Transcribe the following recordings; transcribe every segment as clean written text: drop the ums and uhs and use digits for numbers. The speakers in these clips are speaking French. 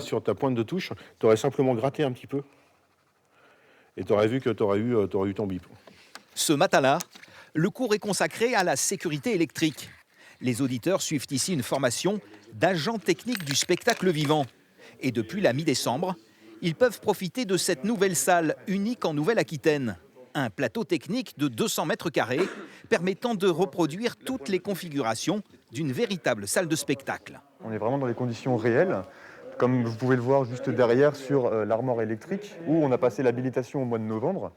Sur ta pointe de touche, tu aurais simplement gratté un petit peu et tu aurais vu que tu aurais eu ton bip. Ce matin-là, le cours est consacré à la sécurité électrique. Les auditeurs suivent ici une formation d'agents techniques du spectacle vivant. Et depuis la mi-décembre, ils peuvent profiter de cette nouvelle salle unique en Nouvelle-Aquitaine. Un plateau technique de 200 mètres carrés permettant de reproduire toutes les configurations d'une véritable salle de spectacle. On est vraiment dans les conditions réelles, comme vous pouvez le voir juste derrière sur l'armoire électrique, où on a passé l'habilitation au mois de novembre,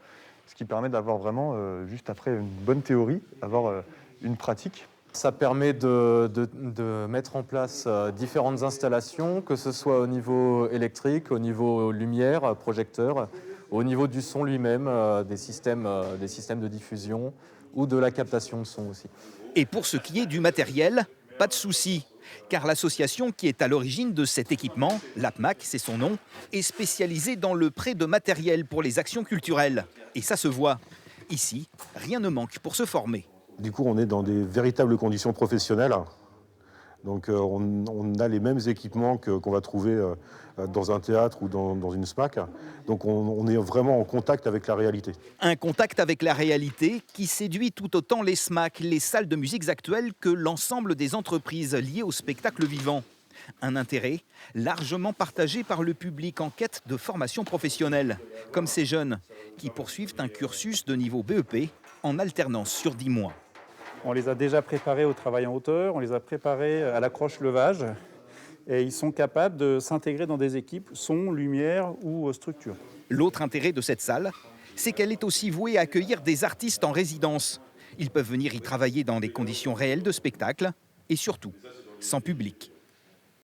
ce qui permet d'avoir vraiment, juste après une bonne théorie, avoir une pratique. Ça permet de mettre en place différentes installations, que ce soit au niveau électrique, au niveau lumière, projecteur, au niveau du son lui-même, des systèmes de diffusion ou de la captation de son aussi. Et pour ce qui est du matériel, pas de souci, car l'association qui est à l'origine de cet équipement, l'APMAC, c'est son nom, est spécialisée dans le prêt de matériel pour les actions culturelles. Et ça se voit. Ici, rien ne manque pour se former. Du coup, on est dans des véritables conditions professionnelles. Donc, on a les mêmes équipements qu'on va trouver dans un théâtre ou dans une SMAC. Donc, on est vraiment en contact avec la réalité. Un contact avec la réalité qui séduit tout autant les SMAC, les salles de musiques actuelles, que l'ensemble des entreprises liées au spectacle vivant. Un intérêt largement partagé par le public en quête de formation professionnelle, comme ces jeunes qui poursuivent un cursus de niveau BEP en alternance sur 10 mois. On les a déjà préparés au travail en hauteur, on les a préparés à l'accroche-levage et ils sont capables de s'intégrer dans des équipes son, lumière ou structure. L'autre intérêt de cette salle, c'est qu'elle est aussi vouée à accueillir des artistes en résidence. Ils peuvent venir y travailler dans des conditions réelles de spectacle et surtout sans public.